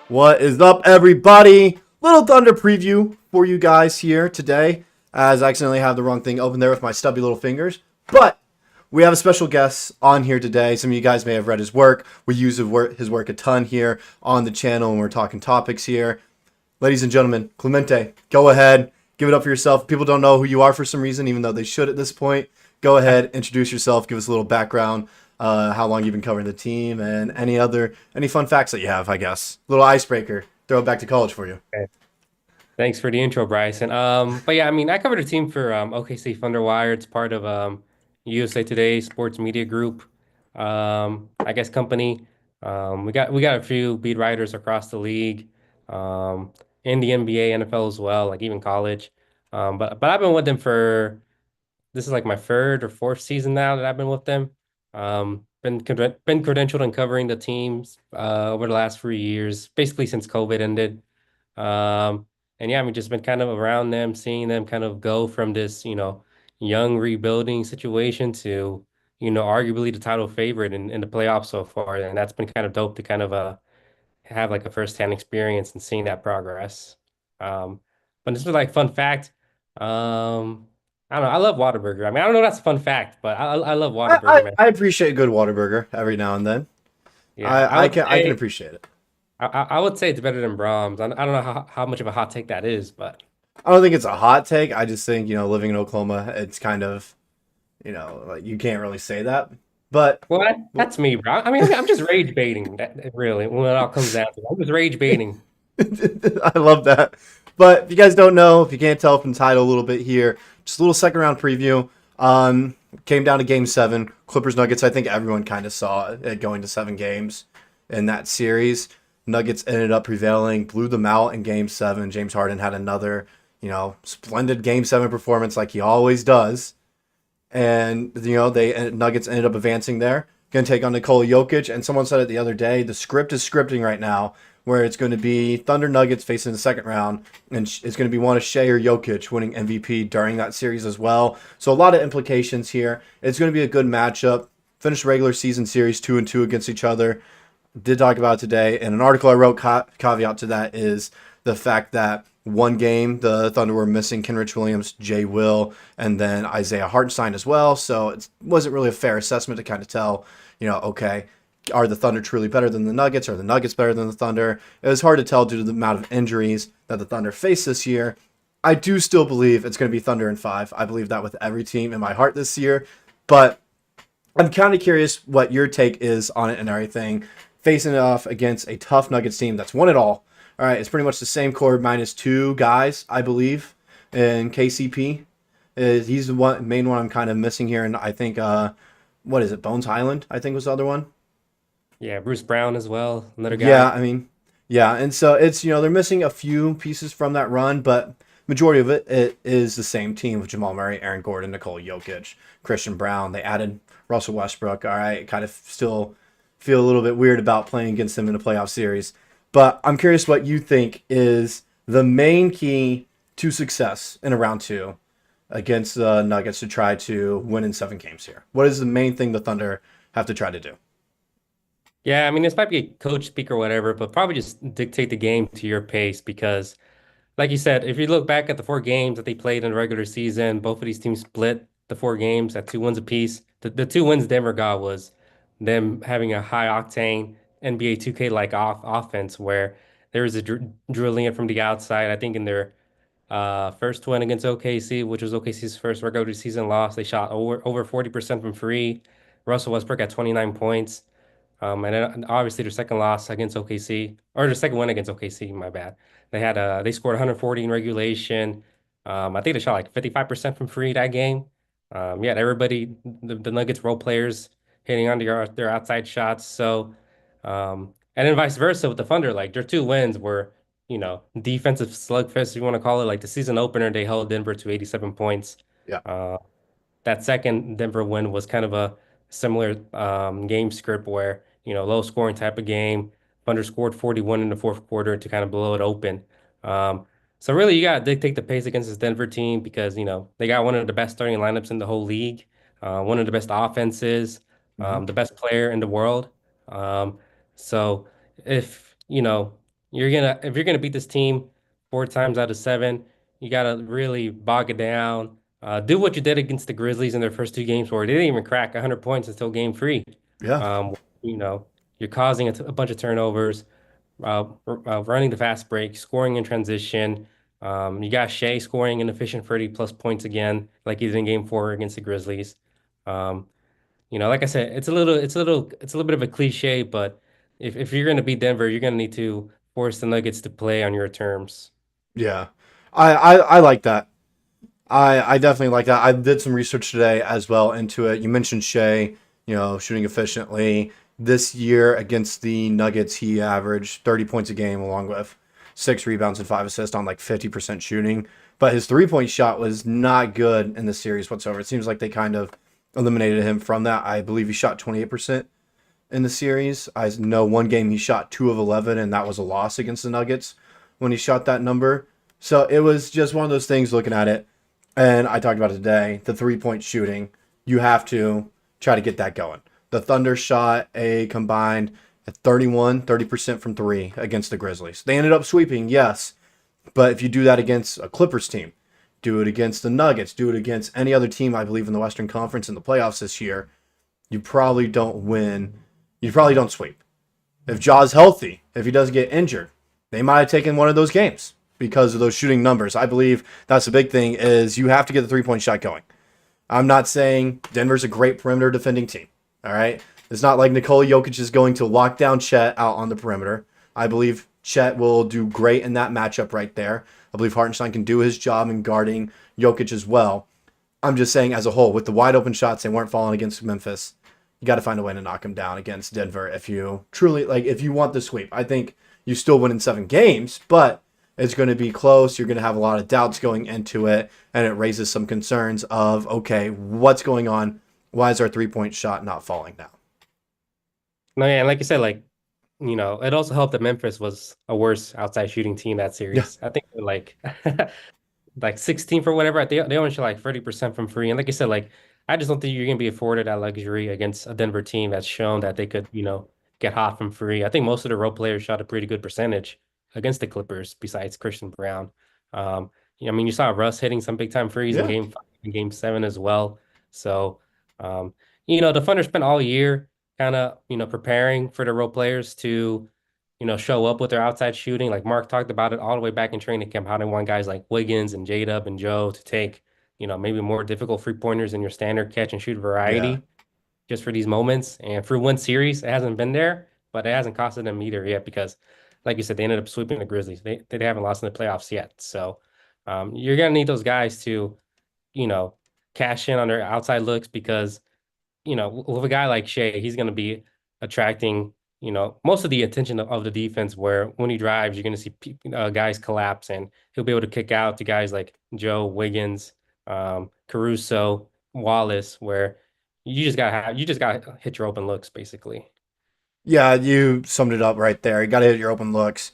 What is up, everybody? Little Thunder preview for you guys here today, as I accidentally have the wrong thing open there with my stubby little fingers. But we have a special guest on here today. Some of you guys may have read his work. We use his work a ton here on the channel, and we're talking topics here. Ladies and gentlemen, Clemente, go ahead, give it up for yourself. People don't know who you are for some reason, even though they should at this point. Go ahead, introduce yourself, give us a little background, how long you've been covering the team, and any fun facts that you have. I guess little icebreaker. Throw it back to college for you. Okay. Thanks for the intro, Bryson. But yeah, I mean, I covered a team for OKC Thunderwire. It's part of USA Today Sports Media Group, I guess company. We got a few beat writers across the league, in the NBA, NFL as well, like even college. But I've been with them for this is like my third or fourth season now that I've been with them. Been credentialed in covering the teams over the last 3 years, basically since COVID ended. Um, and yeah, I mean, just been kind of around them, seeing them kind of go from this, young rebuilding situation to, arguably the title favorite in the playoffs so far. And that's been kind of dope to kind of have like a firsthand experience and seeing that progress. Um, but this was like fun fact. Um, I don't know. I love Whataburger. I mean, I don't know if that's a fun fact, but I love I, I, Whataburger, man. I appreciate a good Whataburger every now and then. Yeah, I I can appreciate it. I would say it's better than Brahms. I don't know how much of a hot take that is, but. I don't think it's a hot take. I just think living in Oklahoma, it's kind of like you can't really say that. But Well, that's me, bro. I mean, I'm just rage baiting. Really, when it all comes down to it, I'm just rage baiting. I love that. But if you guys don't know, if you can't tell from the title a little bit here, just a little second round preview. Came down to game seven, Clippers Nuggets. I think everyone kind of saw it going to 7 games in that series. Nuggets ended up prevailing, blew them out in game seven. James Harden had another, splendid game seven performance like he always does. And, they Nuggets ended up advancing there. Going to take on Nikola Jokic. And someone said it the other day, the script is scripting right now where it's going to be Thunder Nuggets facing the second round, and it's going to be one of Shai or Jokic winning MVP during that series as well. So a lot of implications here. It's going to be a good matchup. Finished regular season series 2-2 against each other. Did talk about it today, and an article I wrote caveat to that is the fact that one game the Thunder were missing Kenrich Williams, Jay Will, and then Isaiah Hartenstein as well. So it wasn't really a fair assessment to kind of tell, okay, are the Thunder truly better than the Nuggets? Are the Nuggets better than the Thunder? It was hard to tell due to the amount of injuries that the Thunder face this year. I do still believe it's going to be Thunder in five. I believe that with every team in my heart this year. But I'm kind of curious what your take is on it and everything. Facing it off against a tough Nuggets team that's won it all. All right, it's pretty much the same core minus two guys, I believe, in KCP. He's the main one I'm kind of missing here, and I think what is it? Bones Highland, I think was the other one. Yeah, Bruce Brown as well, another Yeah, guy. I mean, yeah, and so it's they're missing a few pieces from that run, but majority of it is the same team with Jamal Murray, Aaron Gordon, Nikola Jokic, Christian Brown. They added Russell Westbrook. All right, kind of still feel a little bit weird about playing against them in a playoff series, but I'm curious what you think is the main key to success in a round two against the Nuggets to try to win in 7 games here. What is the main thing the Thunder have to try to do? Yeah, I mean, this might be a coach speak or whatever, but probably just dictate the game to your pace because, like you said, if you look back at the 4 games that they played in the regular season, both of these teams split the 4 games at 2 wins apiece. The 2 wins Denver got was them having a high octane NBA 2K like offense where there was a drilling it from the outside. I think in their first win against OKC, which was OKC's first regular season loss, they shot over 40% from free. Russell Westbrook at 29 points. And then obviously their second loss against OKC, or their second win against OKC, my bad. They scored 140 in regulation. I think they shot like 55% from free that game. Yeah, everybody, the Nuggets role players hitting on their outside shots. So, and then vice versa with the Thunder, like their 2 wins were, defensive slugfest, if you want to call it. Like the season opener, they held Denver to 87 points. Yeah. Uh, that second Denver win was kind of a similar game script where, low scoring type of game. Thunder scored 41 in the fourth quarter to kind of blow it open. Um, so really, you got to dictate the pace against this Denver team because, they got one of the best starting lineups in the whole league, one of the best offenses, Hmm. the best player in the world. Um, so if, if you're gonna beat this team 4 times out of 7, you gotta really bog it down. Do what you did against the Grizzlies in their first 2 games, where they didn't even crack 100 points until game 3. Yeah. Um, you know, you're causing a bunch of turnovers, running the fast break, scoring in transition. You got Shai scoring an efficient 30 plus points again, like he did in game 4 against the Grizzlies. Um, like I said, it's a little bit of a cliche, but if you're going to beat Denver, you're going to need to force the Nuggets to play on your terms. Yeah. I like that. I definitely like that. I did some research today as well into it. You mentioned Shea, shooting efficiently. This year against the Nuggets, he averaged 30 points a game along with 6 rebounds and 5 assists on like 50% shooting. But his 3-point shot was not good in the series whatsoever. It seems like they kind of eliminated him from that. I believe he shot 28% in the series. I know one game he shot 2 of 11, and that was a loss against the Nuggets when he shot that number. So it was just one of those things looking at it. And I talked about it today, the 3-point shooting. You have to try to get that going. The Thunder shot a combined at 30% from 3 against the Grizzlies. They ended up sweeping, yes. But if you do that against a Clippers team, do it against the Nuggets, do it against any other team, I believe, in the Western Conference in the playoffs this year, you probably don't win. You probably don't sweep. If Jaw's healthy, if he doesn't get injured, they might have taken one of those games because of those shooting numbers. I believe that's the big thing is you have to get the 3-point shot going. I'm not saying Denver's a great perimeter defending team. All right. It's not like Nikola Jokic is going to lock down Chet out on the perimeter. I believe Chet will do great in that matchup right there. I believe Hartenstein can do his job in guarding Jokic as well. I'm just saying as a whole, with the wide open shots, they weren't falling against Memphis. You got to find a way to knock him down against Denver if you truly, if you want the sweep. I think you still win in 7 games, but it's going to be close. You're going to have a lot of doubts going into it, and it raises some concerns of, okay, what's going on? Why is our 3-point shot not falling now? No, yeah, and like you said, it also helped that Memphis was a worse outside shooting team that Yeah, series. I think they're like 16th or whatever. They only shot like 30% from free. And like I said, I just don't think you're gonna be afforded that luxury against a Denver team that's shown that they could, get hot from free. I think most of the role players shot a pretty good percentage against the Clippers, besides Christian Brown. I mean, you saw Russ hitting some big time frees in yeah. game 5 and game 7 as well. So, um, the Thunder spent all year kind of, preparing for the role players to show up with their outside shooting. Like Mark talked about it all the way back in training camp, how they want guys like Wiggins and J-Dub and Joe to take, maybe more difficult 3-pointers in your standard catch and shoot Yeah. variety just for these moments. And for one series, it hasn't been there, but it hasn't costed them either yet because, like you said, they ended up sweeping the Grizzlies. They haven't lost in the playoffs yet. So you're gonna need those guys to, you know, cash in on their outside looks because with a guy like Shea, he's going to be attracting, most of the attention of the defense. Where when he drives, you're going to see guys collapse, and he'll be able to kick out to guys like Joe, Wiggins, Caruso, Wallace, where you just got to hit your open looks, basically. Yeah, you summed it up right there. You got to hit your open looks.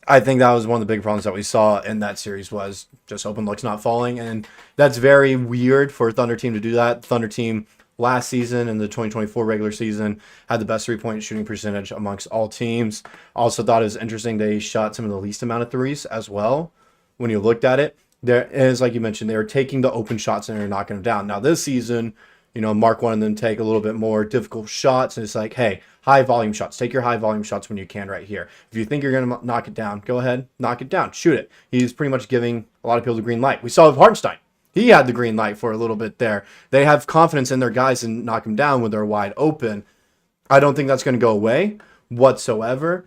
I think that was one of the big problems that we saw in that series was just open looks not falling, and that's very weird for a Thunder team to do that. Thunder team last season in the 2024 regular season had the best 3-point shooting percentage amongst all teams. Also thought it was interesting they shot some of the least amount of threes as well. When you looked at it, there is like you mentioned they were taking the open shots and they're knocking them down. Now this season, Mark wanted them to take a little bit more difficult shots, and it's like, hey, high volume shots. Take your high volume shots when you can right here. If you think you're going to knock it down, go ahead, knock it down, shoot it. He's pretty much giving a lot of people the green light. We saw with Hartenstein. He had the green light for a little bit there. They have confidence in their guys and knock them down when they're wide open. I don't think that's going to go away whatsoever.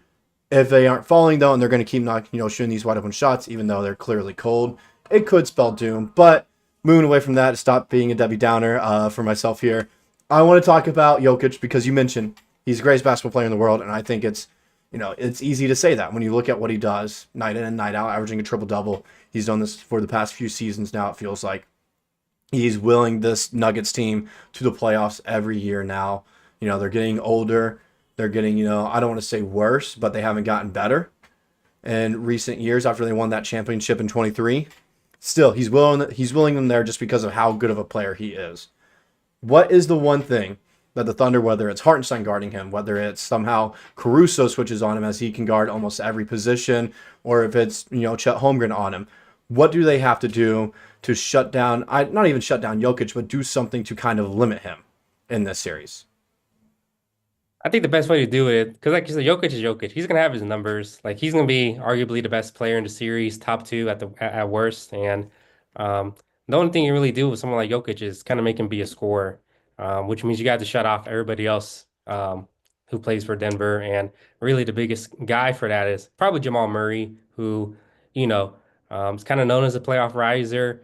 If they aren't falling though, and they're going to keep shooting these wide open shots, even though they're clearly cold, it could spell doom. But moving away from that to stop being a Debbie Downer for myself here, I want to talk about Jokic because you mentioned he's the greatest basketball player in the world, and I think it's easy to say that when you look at what he does night in and night out, averaging a triple-double. He's done this for the past few seasons now, it feels like. He's willing this Nuggets team to the playoffs every year now. They're getting older. They're getting, I don't want to say worse, but they haven't gotten better in recent years after they won that championship in 23. Still, he's willing them there just because of how good of a player he is. What is the one thing that the Thunder, whether it's Hartenstein guarding him, whether it's somehow Caruso switches on him as he can guard almost every position, or if it's Chet Holmgren on him, what do they have to do to shut down? Not even shut down Jokic, but do something to kind of limit him in this series. I think the best way to do it, because like you said, Jokic is Jokic. He's gonna have his numbers. Like he's gonna be arguably the best player in the series, top two at worst. And um, the only thing you really do with someone like Jokic is kind of make him be a scorer, which means you got to shut off everybody else who plays for Denver. And really, the biggest guy for that is probably Jamal Murray, who you know is kind of known as a playoff riser.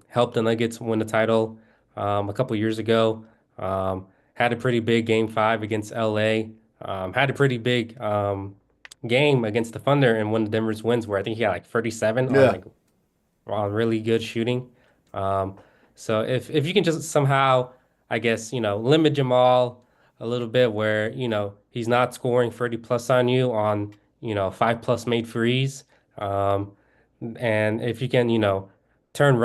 Helped the Nuggets win the title a couple years ago. Um, had a pretty big game five against LA. Had a pretty big game against the Thunder and one of Denver's wins where I think he had like 37 on Yeah, like on really good shooting. Um, so if you can just somehow, I guess, limit Jamal a little bit where, he's not scoring 30 plus on you on, 5+ made threes. Um, and if you can, turn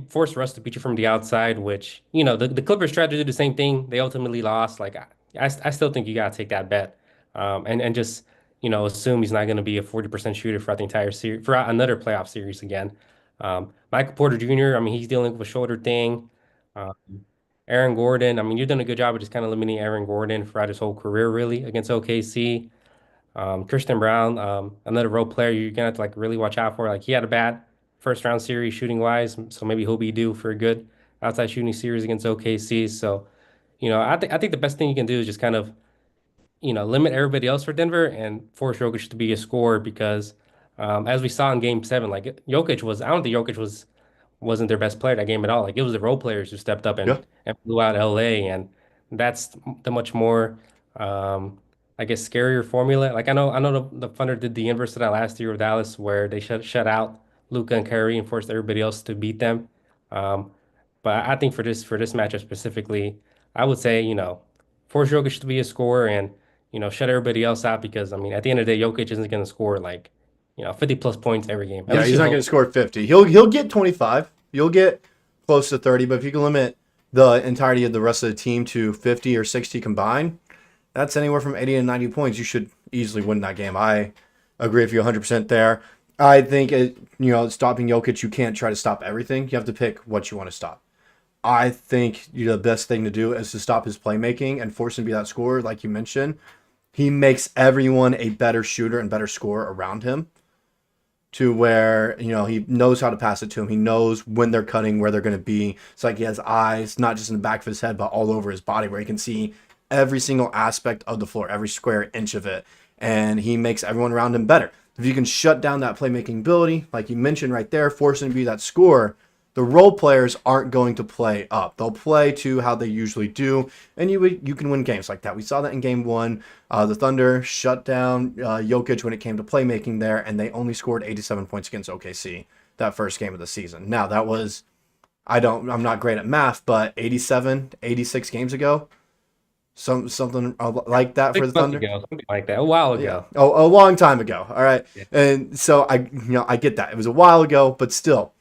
force Russ to beat you from the outside, which, the Clippers tried to do the same thing. They ultimately lost. Like I still think you gotta take that bet. And just, assume he's not gonna be a 40% shooter throughout the entire series, throughout another playoff series again. Michael Porter Jr., I mean, he's dealing with a shoulder thing. Um, Aaron Gordon, I mean, you've done a good job of just kind of limiting Aaron Gordon throughout his whole career, really, against OKC. Christian Brown, another role player you're gonna have to like really watch out for. Like he had a bad first round series shooting wise, so maybe he'll be due for a good outside shooting series against OKC. So, I think the best thing you can do is just kind of, limit everybody else for Denver and force Jokic to be a scorer because as we saw in game seven, like I don't think Jokic wasn't their best player that game at all. Like it was the role players who stepped up yeah, and blew out LA, and that's the much more, um, I guess, scarier formula. Like I know the Thunder did the inverse of that last year with Dallas, where they shut out Luka and Kyrie and forced everybody else to beat them. Um, but I think for this matchup specifically, I would say force Jokic to be a scorer and shut everybody else out because I mean at the end of the day, Jokic isn't going to score like 50 plus points every game. At yeah. least He's you not going to hope. score 50. He'll get 25. You'll get close to 30. But if you can limit the entirety of the rest of the team to 50 or 60 combined, that's anywhere from 80 to 90 points. You should easily win that game. I agree with you 100% there. I think stopping Jokic, you can't try to stop everything. You have to pick what you want to stop. I think the best thing to do is to stop his playmaking and force him to be that scorer, like you mentioned. He makes everyone a better shooter and better scorer around him to where he knows how to pass it to him. He knows when they're cutting, where they're going to be. It's like he has eyes not just in the back of his head, but all over his body, where he can see every single aspect of the floor, every square inch of it, and he makes everyone around him better. If you can shut down that playmaking ability, like you mentioned right there, force him to be that scorer, the role players aren't going to play up. They'll play to how they usually do, and you can win games like that. We saw that in Game One. The Thunder shut down Jokic when it came to playmaking there, and they only scored 87 points against OKC that first game of the season. Now that was I'm not great at math, but 87, 86 games ago, something like that for Six the months Thunder. ago, something like that, a while Yeah. ago. Oh, a long time ago. All right. Yeah. And so I get that. It was a while ago, but still,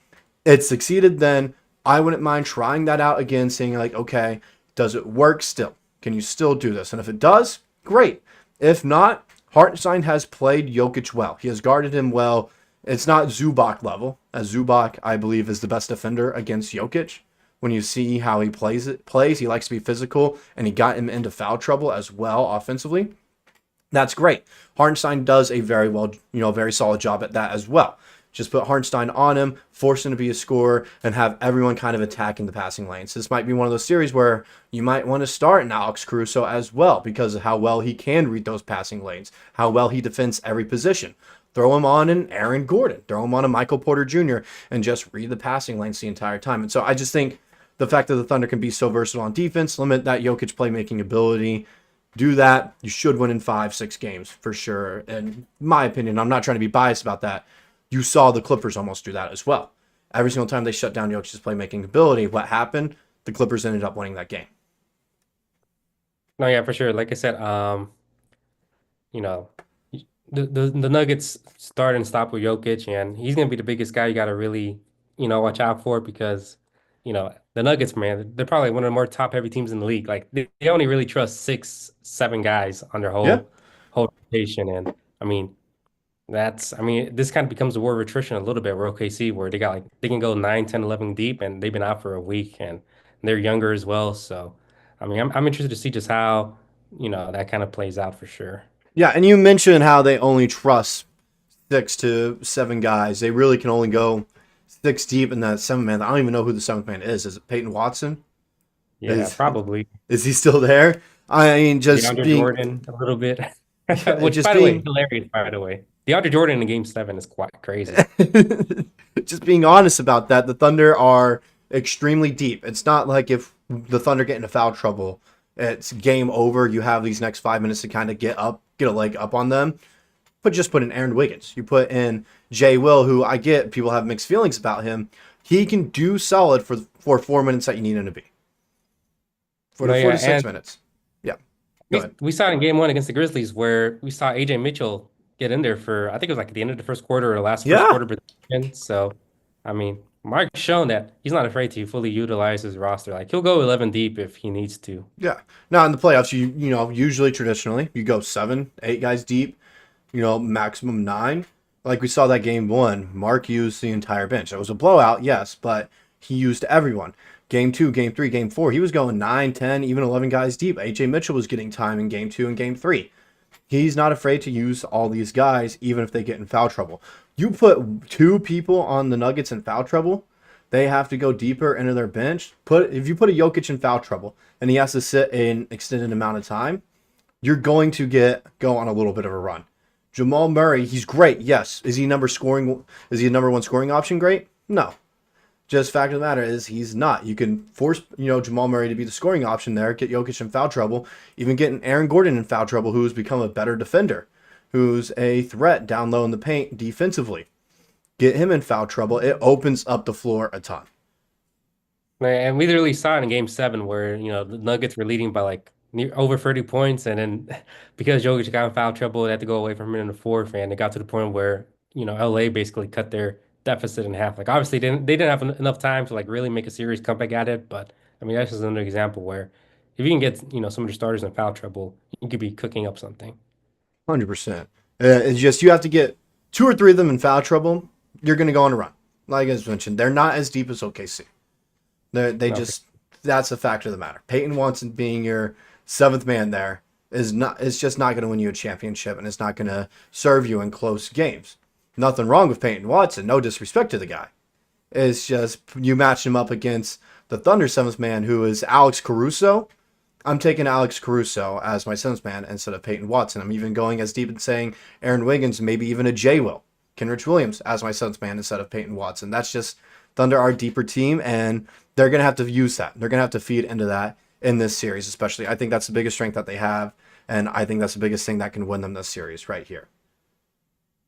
it succeeded then. I wouldn't mind trying that out again, saying like, okay, does it work still? Can you still do this? And if it does, great. If not, Hartenstein has played Jokic well. He has guarded him well. It's not Zubac level, as Zubac, I believe, is the best defender against Jokic. When you see how he plays, he likes to be physical, and he got him into foul trouble as well offensively. That's great. Hartenstein does a very well, very solid job at that as well. Just put Hartenstein on him, force him to be a scorer, and have everyone kind of attacking the passing lanes. This might be one of those series where you might want to start an Alex Caruso as well because of how well he can read those passing lanes, how well he defends every position. Throw him on an Aaron Gordon, throw him on a Michael Porter Jr., and just read the passing lanes the entire time. And so I just think the fact that the Thunder can be so versatile on defense, limit that Jokic playmaking ability, do that, you should win in 5, 6 games for sure. In my opinion, I'm not trying to be biased about that. You saw the Clippers almost do that as well. Every single time they shut down Jokic's playmaking ability, what happened? The Clippers ended up winning that game. No, yeah, for sure. Like I said, you know, the Nuggets start and stop with Jokic, and he's gonna be the biggest guy you gotta really, watch out for because, the Nuggets, man, they're probably one of the more top-heavy teams in the league. Like they only really trust six, seven guys on their Yeah. whole rotation, and I mean this kind of becomes a war of attrition a little bit where OKC, where they can go 9, 10, 11 deep, and they've been out for a week, and they're younger as well. So, I mean, I'm interested to see just how, that kind of plays out for sure. Yeah, and you mentioned how they only trust 6 to 7 guys. They really can only go 6 deep in that seventh man. I don't even know who the seventh man is. Is it Peyton Watson? Yeah, Is probably is he still there? I mean, just DeAndre being Jordan a little bit, which, just by the way, being hilarious. By the way, DeAndre Jordan in Game 7 is quite crazy. just being honest about that, the Thunder are extremely deep. It's not like if the Thunder get into foul trouble, it's game over. You have these next 5 minutes to kind of get a leg up on them. But just put in Aaron Wiggins. You put in Jay Will, who I get people have mixed feelings about him. He can do solid for 4 minutes that you need him to be. For No, the four yeah, to six and minutes. Yeah. Go we ahead. we saw it in Game 1 against the Grizzlies where we saw AJ Mitchell get in there for, I think it was like at the end of the first quarter or the last first Yeah. quarter possession. So, I mean, Mark's shown that he's not afraid to fully utilize his roster. Like he'll go 11 deep if he needs to. Yeah. Now in the playoffs, usually traditionally you go 7, 8 guys deep, maximum 9. Like we saw that game 1, Mark used the entire bench. It was a blowout, yes, but he used everyone. Game 2, game 3, game 4, he was going 9, 10, even 11 guys deep. AJ Mitchell was getting time in game 2 and game 3. He's not afraid to use all these guys, even if they get in foul trouble. You put 2 people on the Nuggets in foul trouble, they have to go deeper into their bench. If you put a Jokic in foul trouble and he has to sit an extended amount of time, you're going to go on a little bit of a run. Jamal Murray, he's great. Yes. Is he a number one scoring option? Great? No. Just fact of the matter is he's not. You can force, Jamal Murray to be the scoring option there, get Jokic in foul trouble, even getting Aaron Gordon in foul trouble, who's become a better defender, who's a threat down low in the paint defensively. Get him in foul trouble. It opens up the floor a ton. And we literally saw it in Game 7 where, the Nuggets were leading by like over 30 points. And then because Jokic got in foul trouble, they had to go away from him in the fourth. And it got to the point where, LA basically cut their deficit in half. Like obviously they didn't have enough time to like really make a serious comeback at it. But I mean, that's just another example where if you can get, some of your starters in foul trouble, you could be cooking up something. 100%. It's just you have to get 2 or 3 of them in foul trouble. You're going to go on a run. Like I just mentioned, they're not as deep as OKC. They No, just that's a factor of the matter. Peyton Watson being your seventh man there is just not going to win you a championship, and it's not going to serve you in close games. Nothing wrong with Peyton Watson. No disrespect to the guy. It's just you match him up against the Thunder seventh man, who is Alex Caruso. I'm taking Alex Caruso as my seventh man instead of Peyton Watson. I'm even going as deep in saying Aaron Wiggins, maybe even a J. Will. Kenrich Williams as my seventh man instead of Peyton Watson. That's just Thunder are a deeper team, and they're going to have to use that. They're going to have to feed into that in this series, especially. I think that's the biggest strength that they have, and I think that's the biggest thing that can win them this series right here.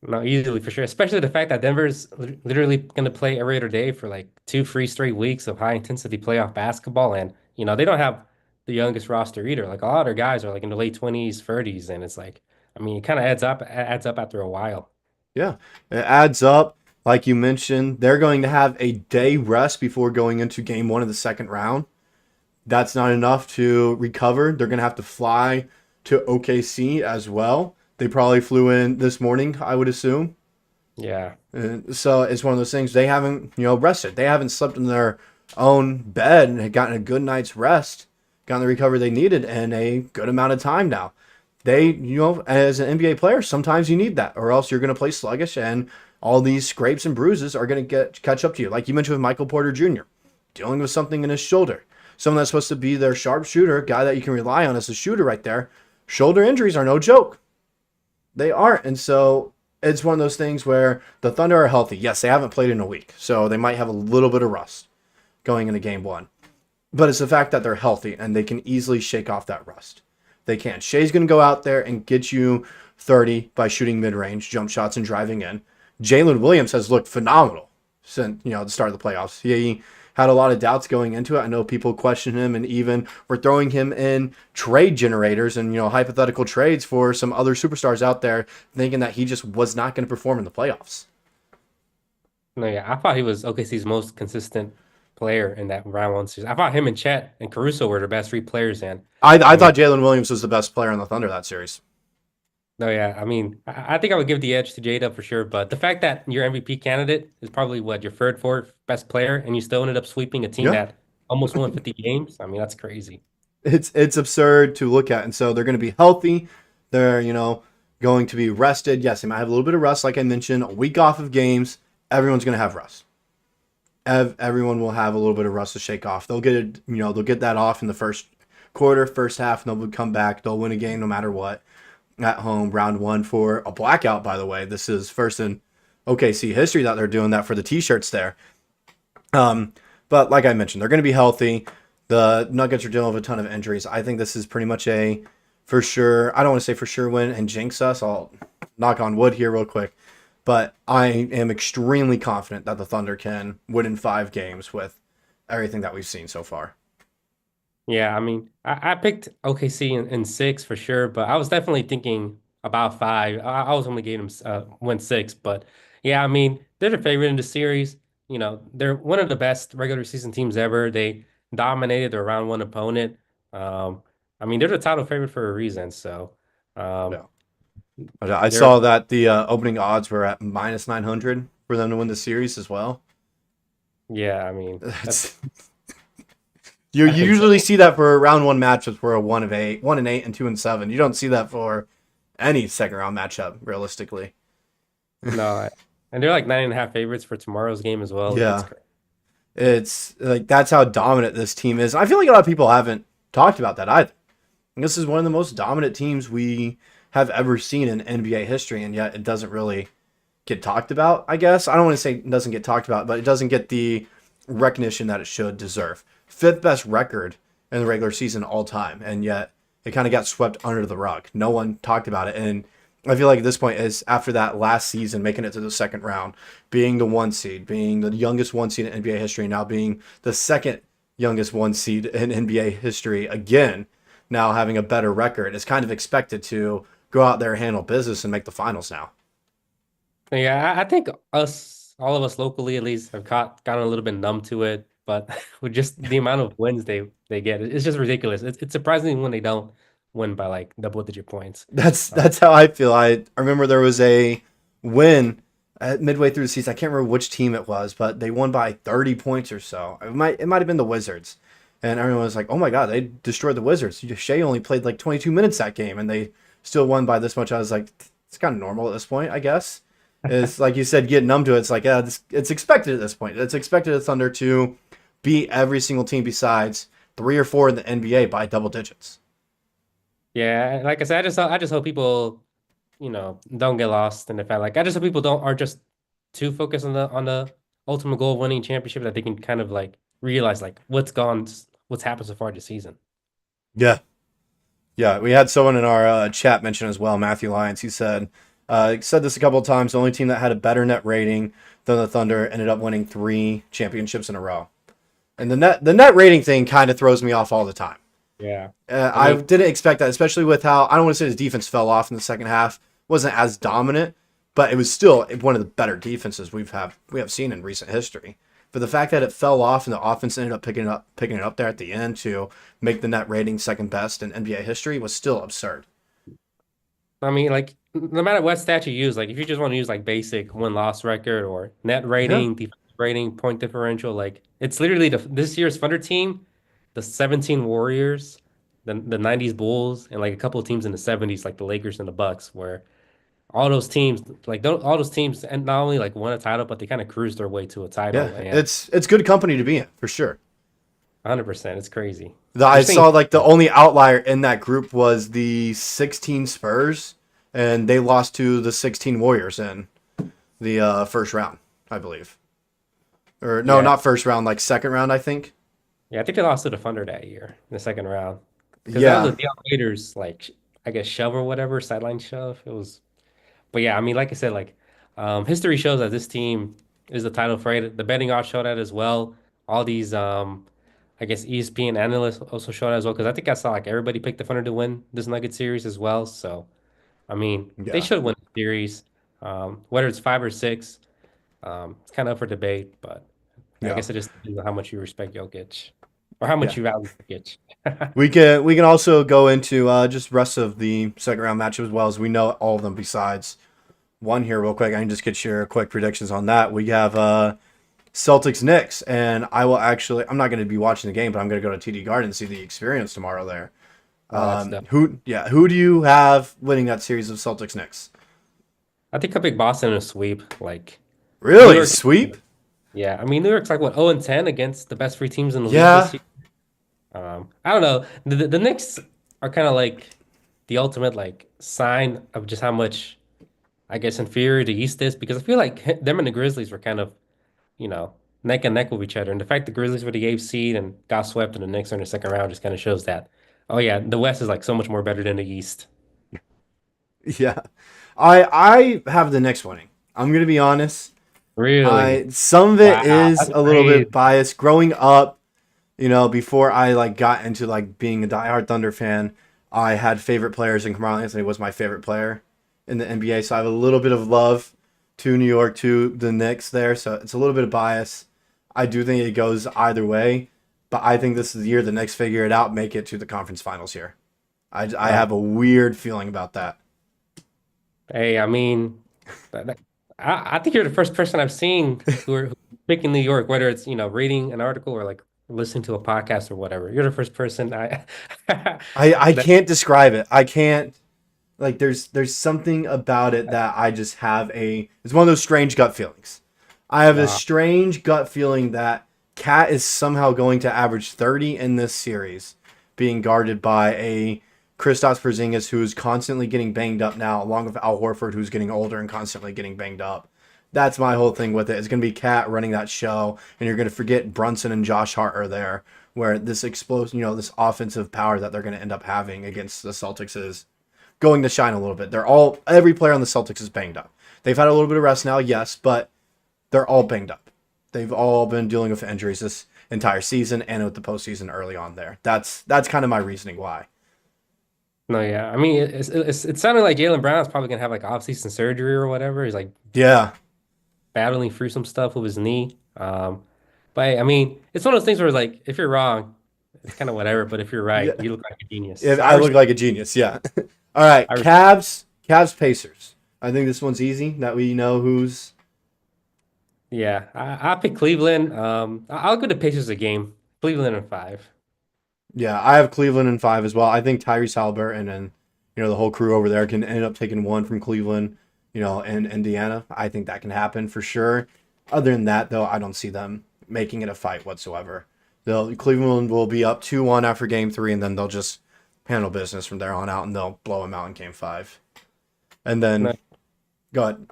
no, easily for sure. Especially the fact that Denver's literally going to play every other day for like 2 free straight weeks of high intensity playoff basketball. And, they don't have the youngest roster either. Like a lot of their guys are like in the late 20s, 30s. And it's like, I mean, it kind of adds up after a while. Yeah, it adds up. Like you mentioned, they're going to have a day rest before going into game 1 of the second round. That's not enough to recover. They're going to have to fly to OKC as well. They probably flew in this morning, I would assume. Yeah. So it's one of those things they haven't, rested. They haven't slept in their own bed and had gotten a good night's rest, gotten the recovery they needed in a good amount of time now. They, as an NBA player, sometimes you need that, or else you're going to play sluggish, and all these scrapes and bruises are going to catch up to you. Like you mentioned with Michael Porter Jr., dealing with something in his shoulder. Someone that's supposed to be their sharp shooter, guy that you can rely on as a shooter right there. Shoulder injuries are no joke. They aren't. And so it's one of those things where the Thunder are healthy. Yes, they haven't played in a week, so they might have a little bit of rust going into game 1. But it's the fact that they're healthy and they can easily shake off that rust. They can. Shai's going to go out there and get you 30 by shooting mid-range, jump shots, and driving in. Jalen Williams has looked phenomenal since, the start of the playoffs. He had a lot of doubts going into it. I know people question him and even were throwing him in trade generators and, hypothetical trades for some other superstars out there, thinking that he just was not going to perform in the playoffs. No, yeah. I thought he was OKC's most consistent player in that round one series. I thought him and Chet and Caruso were the best three players in. I I mean, thought Jalen Williams was the best player on the Thunder that series. no, yeah. I mean, I think I would give the edge to Jada for sure. But the fact that your MVP candidate is probably what your third, fourth best player, and you still ended up sweeping a team Yeah, that almost won 50 games. I mean, that's crazy. it's absurd to look at, and so they're going to be healthy. They're going to be rested. Yes, they might have a little bit of rust, like I mentioned, a week off of games. Everyone's going to have rust. Everyone will have a little bit of rust to shake off. They'll get it, they'll get that off in the first quarter, first half, and they'll come back. They'll win a game no matter what at home. Round one for a blackout, by the way. This is first in OKC history that they're doing that for the t-shirts there. But like I mentioned, they're going to be healthy. The Nuggets are dealing with a ton of injuries. I think this is pretty much a for sure. I don't want to say for sure win and jinx us. I'll knock on wood here real quick. But I am extremely confident that the Thunder can win in 5 games with everything that we've seen so far. Yeah, I mean, I picked OKC in six for sure, but I was definitely thinking about five. I was only giving them win six, but yeah, I mean, they're the favorite in the series. They're one of the best regular season teams ever. They dominated their round one opponent. Um, I mean, they're the title favorite for a reason. So, um, Yeah. I they're saw that the opening odds were at minus 900 for them to win the series as well. yeah, I mean, That's, that's you that's usually insane. see that for round one matchups for a 1 of 8, 1 and 8, and 2 and 7. You don't see that for any second round matchup, realistically. No, and they're like 9.5 favorites for tomorrow's game as well. It's Yeah. crazy. It's like that's how dominant this team is. I feel like a lot of people haven't talked about that either. This is one of the most dominant teams we have ever seen in NBA history, and yet it doesn't really get talked about, I guess. I don't want to say it doesn't get talked about, but it doesn't get the recognition that it should deserve. Fifth best record in the regular season all time, and yet it kind of got swept under the rug. No one talked about it, and I feel like at this point is after that last season, making it to the second round, being the 1 seed, being the youngest 1 seed in NBA history, now being the second youngest 1 seed in NBA history again, now having a better record, is kind of expected to go out there, handle business, and make the finals now. Yeah, I think all of us locally at least, have gotten a little bit numb to it. But with just the amount of wins they get, it's just ridiculous. It's surprising when they don't win by like double digit points. Uh, That's how I feel. I remember there was a win at midway through the season. I can't remember which team it was, but they won by 30 points or so. It might have been the Wizards, and everyone was like, "Oh my god, they destroyed the Wizards." Shea only played like 22 minutes that game, and they still won by this much. I was like, "It's kind of normal at this point, I guess." It's like you said, get numb to it. It's like, yeah, it's expected at this point. It's expected of Thunder to beat every single team besides 3 or 4 in the NBA by double digits. yeah, like I said, I just hope people don't get lost in the fact. Like I just hope people don't are just too focused on the ultimate goal of winning championship that they can kind of like realize like what's happened so far this season. Yeah. Yeah, we had someone in our chat mention as well, Matthew Lyons. He said this a couple of times. The only team that had a better net rating than the Thunder ended up winning 3 championships in a row. And the net rating thing kind of throws me off all the time. Yeah. I I mean, didn't expect that, especially with how I don't want to say his defense fell off in the second half. Wasn't as dominant, but it was still one of the better defenses we have seen in recent history. But the fact that it fell off and the offense ended up picking it up there at the end to make the net rating second best in NBA history was still absurd. like no matter what stat you use, like if you just want to use like basic win-loss record or net Yeah, rating, defense rating, point differential, like it's literally this year's Thunder team, the 17 Warriors, the 90s Bulls, and like a couple of teams in the 70s, like the Lakers and the Bucks, where all those teams and not only like won a title, but they kind of cruised their way to a yeah, title and it's good company to be in for sure. 100%, it's crazy. I You're saying saw like the only outlier in that group was the 16 Spurs, and they lost to the 16 Warriors in the first round, I believe. Or no, yeah, not first round, like second round, I think. yeah, I think they lost to the Thunder that year in the second round because that was Yeah, the Deion Waiters like I guess shove or whatever sideline shove. It was, but yeah, I mean, like I said, like history shows that this team is the title favorite. The betting odds show that as well. All these I guess ESPN analysts also show that as well because I think I saw like everybody picked the Thunder to win this Nugget series as well. So I mean, they yeah. should win the series. Whether it's five or six, it's kind of up for debate, but. I Yeah. guess it just depends on how much you respect Jokic or how much Yeah. you value Jokic. We can also go into just rest of the second round matchup as well as we know all of them besides one here real quick. I can just get your quick predictions on that. We have Celtics Knicks, and I'm not going to be watching the game, but I'm going to go to TD Garden and see the experience tomorrow there. Oh, that's dope. Who do you have winning that series of Celtics Knicks? I think I pick Boston in a sweep. Like New Really? York, Sweep? yeah. I mean, New York's like what 0-10 against the best three teams in the league this Yeah. year. I don't know. The Knicks are kind of like the ultimate like sign of just how much I guess inferior the East is because I feel like them and the Grizzlies were kind of neck and neck with each other. And the fact the Grizzlies were the eighth seed and got swept and the Knicks are in the second round just kind of shows that, oh yeah, the West is like so much more better than the East. Yeah. I have the Knicks winning. I'm going to be honest. Really? Some of it Wow, is that's a little crazy. bit biased. Growing up, before I like got into like being a diehard Thunder fan, I had favorite players, and Carmelo Anthony was my favorite player in the NBA. So I have a little bit of love to New York, to the Knicks there. So it's a little bit of bias. I do think it goes either way, but I think this is the year the Knicks figure it out, make it to the conference finals here. I Uh, have a weird feeling about that. hey, I mean, I think you're the first person I've seen who's picking New York, whether it's, reading an article or like listening to a podcast or whatever. You're the first person I I that can't describe it. I can't. Like there's something about it that I just have it's one of those strange gut feelings. I have this wow. strange gut feeling that Cat is somehow going to average 30 in this series, being guarded by a Kristaps Porzingis who's constantly getting banged up now, along with Al Horford who's getting older and constantly getting banged up. That's my whole thing with it. It's going to be Cat running that show, and you're going to forget Brunson and Josh Hart are there, where this explosion, this offensive power that they're going to end up having against the Celtics is going to shine a little bit. Every player on the Celtics is banged up. They've had a little bit of rest now, yes, but they're all banged up. They've all been dealing with injuries this entire season and with the postseason early on there. That's kind of my reasoning why. No, yeah. I mean, it sounded like Jalen Brown's probably gonna have like off-season surgery or whatever. He's like Yeah. battling through some stuff with his knee. But I mean, it's one of those things where like if you're wrong, it's kind of whatever. But if you're right, Yeah. you look like a genius. If So I look like a genius, yeah. All right, I respect. Cavs Pacers. I think this one's easy. That we know who's. Yeah, I pick Cleveland. I'll go to Pacers a game. Cleveland in five. Yeah, I have Cleveland in 5 as well. I think Tyrese Halliburton and the whole crew over there can end up taking one from Cleveland, and Indiana. I think that can happen for sure. Other than that, though, I don't see them making it a fight whatsoever. Cleveland will be up 2-1 after Game 3, and then they'll just handle business from there on out, and they'll blow them out in Game 5. And No, then go ahead.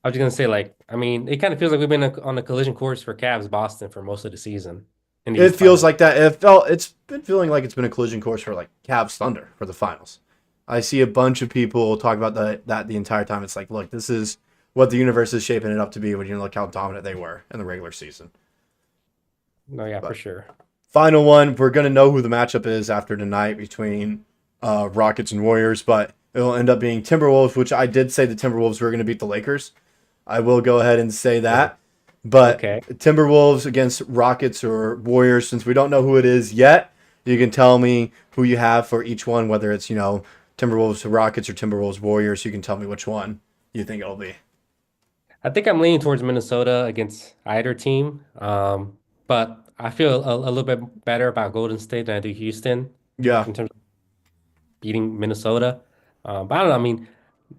I was just gonna say like I mean, it kind of feels like we've been on a collision course for Cavs Boston for most of the season in the It East feels Finals. like that. It's been feeling like it's been a collision course for like Cavs Thunder for the finals. I see a bunch of people talk about that the entire time. It's like, look, this is what the universe is shaping it up to be when you look how dominant they were in the regular season. No, yeah, for But sure. final one, we're gonna know who the matchup is after tonight between Rockets and Warriors, but it'll end up being Timberwolves, which I did say the Timberwolves were gonna beat the Lakers. I will go ahead and say that. But Okay. Timberwolves against Rockets or Warriors, since we don't know who it is yet, you can tell me who you have for each one, whether it's, Timberwolves Rockets or Timberwolves Warriors. You can tell me which one you think it'll be. I think I'm leaning towards Minnesota against either team. But I feel a little bit better about Golden State than I do Houston Yeah. in terms of beating Minnesota. But I don't know.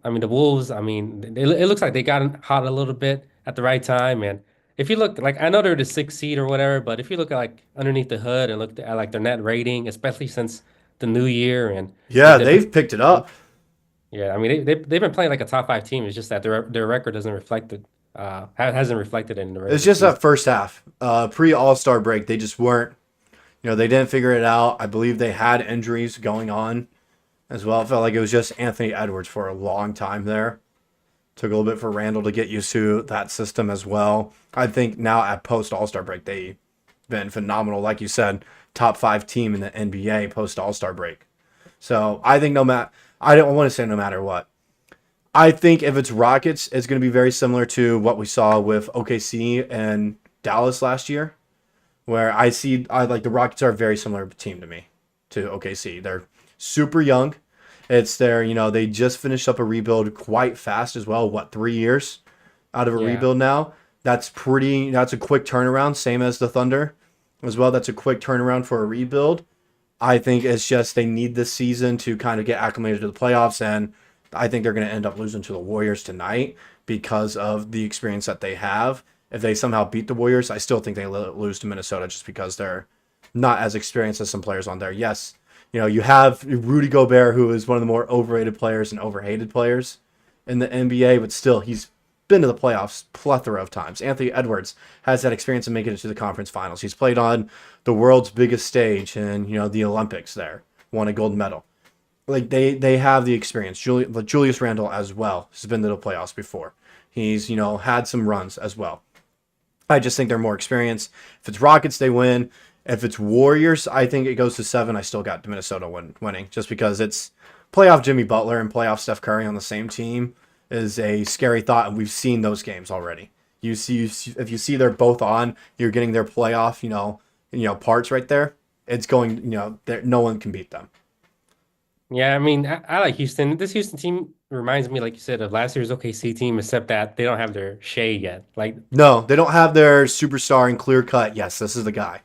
I mean the Wolves. I mean, it looks like they got hot a little bit at the right time. And if you look, like I know they're the sixth seed or whatever, but if you look at like underneath the hood and look at like their net rating, especially since the new year and Yeah, they've picked it up. yeah, I mean they've been playing like a top five team. It's just that their record doesn't reflect it. Hasn't reflected in the It's regular just season. that first half. Pre All-Star break, they just weren't, they didn't figure it out. I believe they had injuries going on as well. It felt like it was just Anthony Edwards for a long time there. Took a little bit for Randall to get used to that system as well. I think now at post All Star break, they've been phenomenal. Like you said, top 5 team in the NBA post All Star break. So I think I don't want to say no matter what. I think if it's Rockets, it's going to be very similar to what we saw with OKC and Dallas last year, where I like the Rockets are a very similar team to me to OKC. They're super young. It's their, they just finished up a rebuild quite fast as well. What, 3 years out of a Yeah. rebuild now? That's a quick turnaround, same as the Thunder as well. That's a quick turnaround for a rebuild. I think it's just they need this season to kind of get acclimated to the playoffs, and I think they're going to end up losing to the Warriors tonight because of the experience that they have. If they somehow beat the Warriors, I still think they lose to Minnesota just because they're not as experienced as some players on there. Yes, you have Rudy Gobert, who is one of the more overrated players and overhated players in the NBA, but still, he's been to the playoffs plethora of times. Anthony Edwards has that experience of making it to the conference finals. He's played on the world's biggest stage and the Olympics there, won a gold medal. Like they have the experience. Julius Randle as well has been to the playoffs before. He's had some runs as well. I just think they're more experienced. If it's Rockets, they win. If it's Warriors, I think it goes to 7. I still got Minnesota winning just because it's playoff Jimmy Butler and playoff Steph Curry on the same team is a scary thought, and we've seen those games already. If you see they're both on, you're getting their playoff, parts right there. It's going, no one can beat them. Yeah, I mean, I like Houston. This Houston team reminds me, like you said, of last year's OKC team, except that they don't have their Shai yet. Like, No, they don't have their superstar and clear cut. Yes, this is the guy.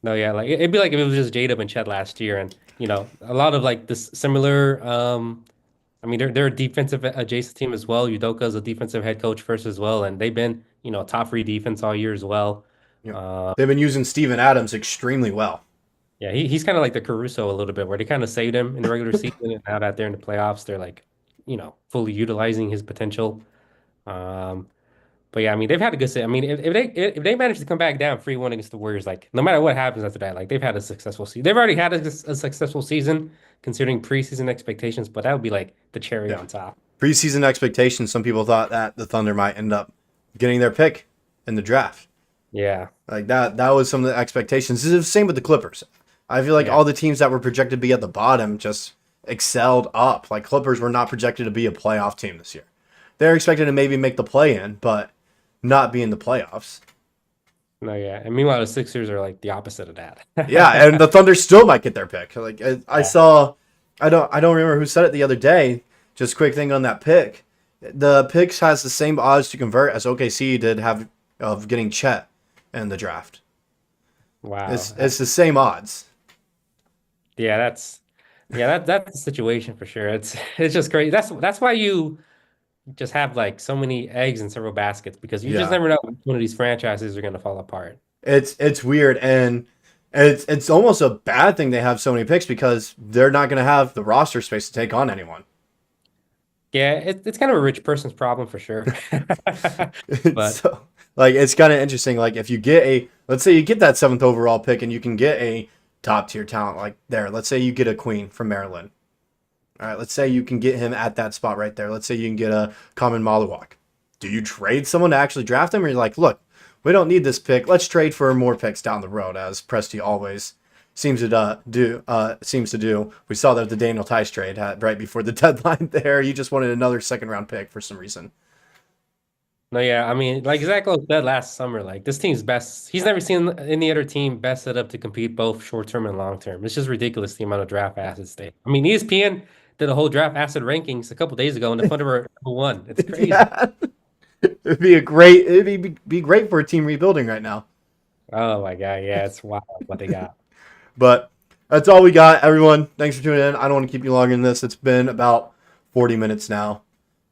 no, yeah, like it'd be like if it was just J-Dub and Chet last year, and a lot of like this similar. I mean, they're a defensive adjacent team as well. Udoka's a defensive head coach first as well, and they've been top 3 defense all year as well. Yep. They've been using Steven Adams extremely well. Yeah, he's kind of like the Caruso a little bit, where they kind of saved him in the regular season, and now that they're in the playoffs, they're like, fully utilizing his potential. Um, but yeah, I mean, they've had a good set. I mean, if they manage to come back down 3-1 against the Warriors, like no matter what happens after that, like they've had a successful season. They've already had a successful season considering preseason expectations, but that would be like the cherry Yeah. on top. Preseason expectations, some people thought that the Thunder might end up getting their pick in the draft. Yeah, Like that was some of the expectations. This is the same with the Clippers. I feel like yeah, all the teams that were projected to be at the bottom just excelled up. Like Clippers were not projected to be a playoff team this year. They're expected to maybe make the play-in, but not be in the playoffs. no, yeah. And meanwhile, the Sixers are like the opposite of that. Yeah, and the Thunder still might get their pick. Like I Yeah. saw, I don't remember who said it the other day. Just quick thing on that pick. The picks has the same odds to convert as OKC did have of getting Chet in the draft. Wow. It's the same odds. Yeah, that's the situation for sure. It's just crazy. That's why you just have like so many eggs in several baskets because you just Yeah. never know which one of these franchises are gonna fall apart. It's weird, and it's almost a bad thing they have so many picks because they're not going to have the roster space to take on anyone. Yeah, it's kind of a rich person's problem for sure. But So like it's kind of interesting. Like if you get let's say you get that 7th overall pick and you can get a top tier talent like there. Let's say you get a Queen from Maryland. All right, let's say you can get him at that spot right there. Let's say you can get a Common Malawak. Do you trade someone to actually draft him, or you're like, look, we don't need this pick. Let's trade for more picks down the road, as Presti always seems to do. We saw that with the Daniel Tice trade right before the deadline. There, you just wanted another 2nd-round pick for some reason. no, yeah, I mean, like Zach Lowe said last summer, like this team's best. He's never seen any other team best set up to compete both short term and long term. It's just ridiculous the amount of draft assets they. I mean, ESPN did a whole draft asset rankings a couple days ago, and the Thunder were #1. It's crazy. Yeah, it'd be great for a team rebuilding right now. Oh my God, yeah, it's wild what they got. But that's all we got, everyone. Thanks for tuning in. I don't want to keep you longer than this. It's been about 40 minutes now.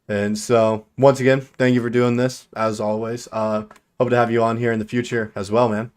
And so, once again, thank you for doing this, as always. Hope to have you on here in the future as well, man.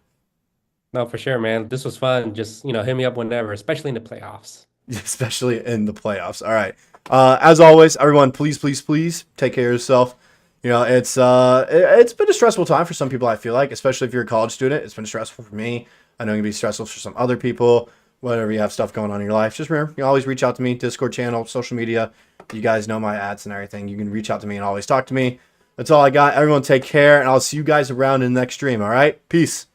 No, for sure, man. This was fun. Just, hit me up whenever, especially in the playoffs. Especially in the playoffs. All right. As always, everyone, please, please, please take care of yourself. It's been a stressful time for some people, I feel like, especially if you're a college student. It's been stressful for me. I know it can be stressful for some other people. Whenever you have stuff going on in your life, just remember, you can always reach out to me, Discord channel, social media. You guys know my ads and everything. You can reach out to me and always talk to me. That's all I got. Everyone take care, and I'll see you guys around in the next stream, all right? Peace.